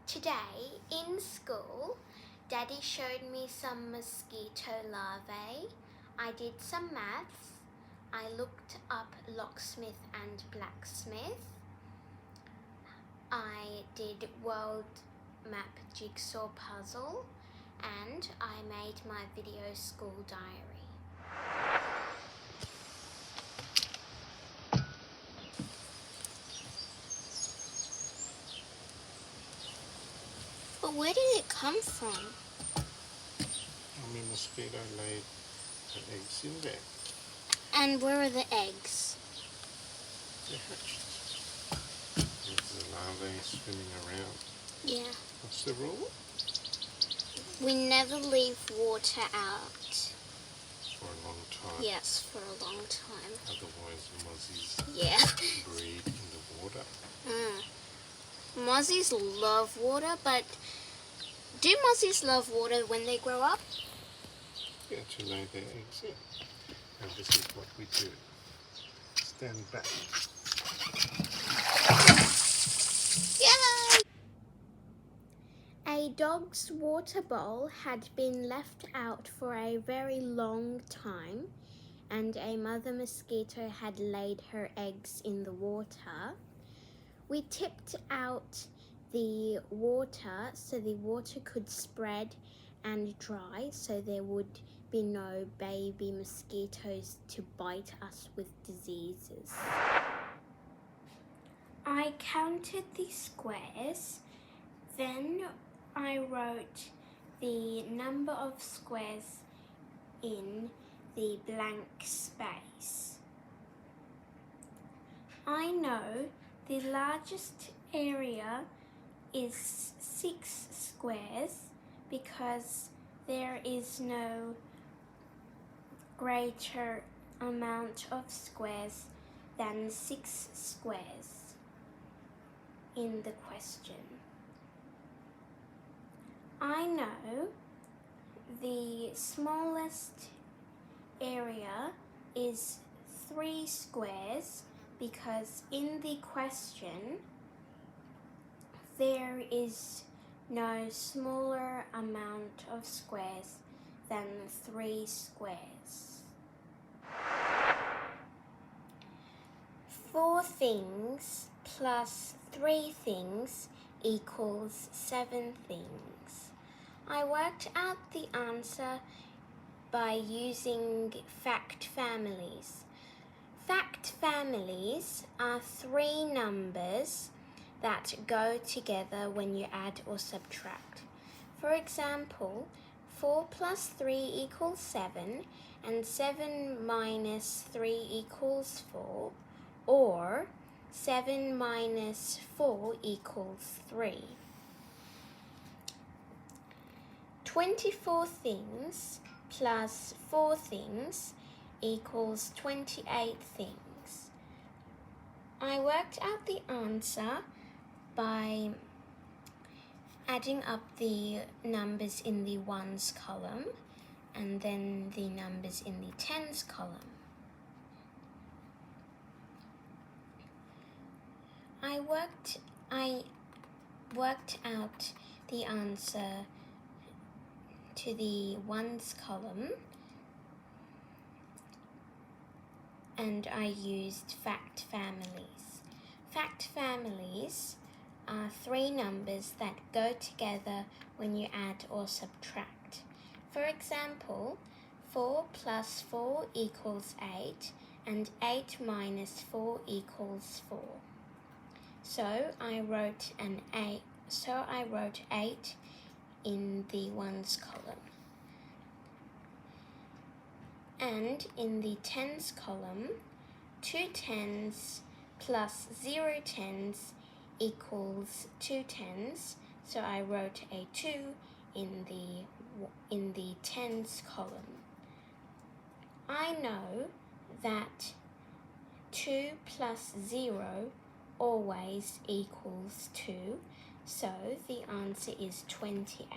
Today in school, Daddy showed me some mosquito larvae. I did some maths. I looked up locksmith and blacksmith. I did world map jigsaw puzzle, and I made my video school diary. But where did it come from? Mosquito laid her eggs in there. And where are the eggs? They're hatched. There's the larvae swimming around. Yeah. What's the rule? We never leave water out. For a long time. Yes, for a long time. Otherwise mozzies breed in the water. Mozzies love water, but do mozzies love water when they grow up? Yeah, to lay their eggs in. And this is what we do. Stand back. Yay! A dog's water bowl had been left out for a very long time, and a mother mosquito had laid her eggs in the water. We tipped out the water so the water could spread and dry, so there would be no baby mosquitoes to bite us with diseases. I counted the squares, then I wrote the number of squares in the blank space. I know the largest area is 6 squares because there is no greater amount of squares than 6 squares in the question. I know the smallest area is 3 squares because in the question there is no smaller amount of squares than 3 squares. 4 things plus 3 things equals 7 things. I worked out the answer by using fact families. Fact families are 3 numbers that go together when you add or subtract. For example, 4 plus 3 equals 7, and 7 minus 3 equals 4, or 7 minus 4 equals 3. 24 things plus 4 things equals 28 things. I worked out the answer by adding up the numbers in the ones column and then the numbers in the tens column. I worked out the answer to the ones column, and I used fact families. Fact families are 3 numbers that go together when you add or subtract. For example, 4 plus 4 equals 8, and 8 minus 4 equals 4. So I wrote 8 in the ones column. And in the tens column, 2 tens plus 0 tens equals 2 tens, so I wrote a 2 in the tens column. I know that 2 plus 0 always equals 2, so the answer is 28.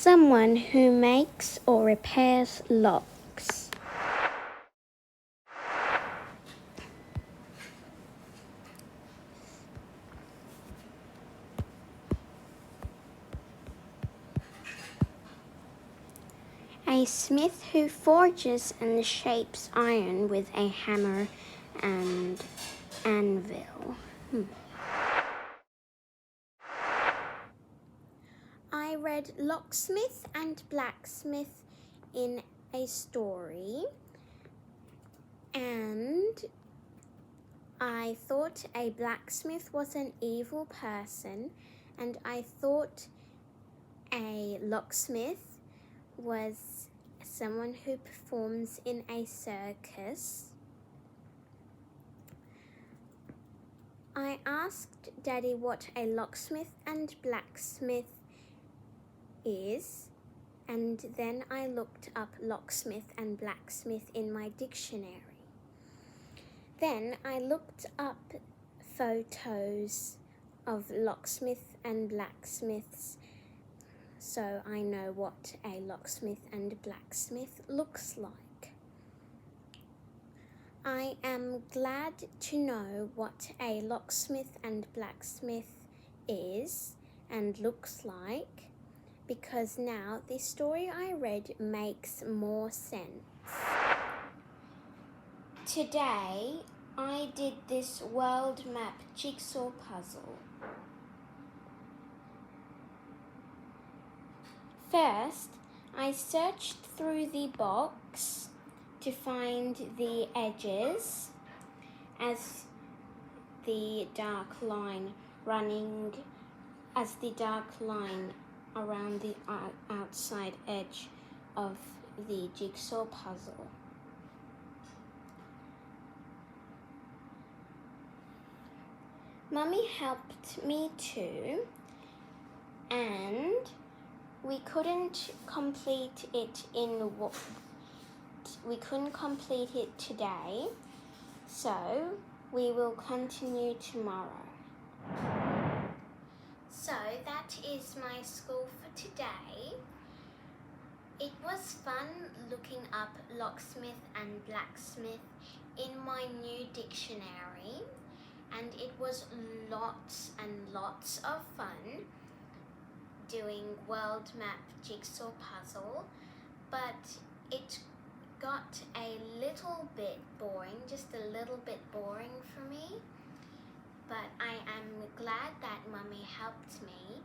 Someone who makes or repairs locks. A smith who forges and shapes iron with a hammer and anvil. I read Locksmith and Blacksmith in a story, and I thought a blacksmith was an evil person, and I thought a locksmith was someone who performs in a circus. I asked Daddy what a locksmith and blacksmith is, and then I looked up locksmith and blacksmith in my dictionary. Then I looked up photos of locksmith and blacksmiths, so I know what a locksmith and blacksmith looks like. I am glad to know what a locksmith and blacksmith is and looks like, because now the story I read makes more sense. Today I did this world map jigsaw puzzle. First, I searched through the box to find the edges as the dark line around the outside edge of the jigsaw puzzle. Mummy helped me too, and we couldn't complete it today, so we will continue tomorrow. So that is my school for today. It was fun looking up locksmith and blacksmith in my new dictionary, and it was lots and lots of fun doing world map jigsaw puzzle, but it got a little bit boring, just a little bit boring for me, but I am glad that Mummy helped me.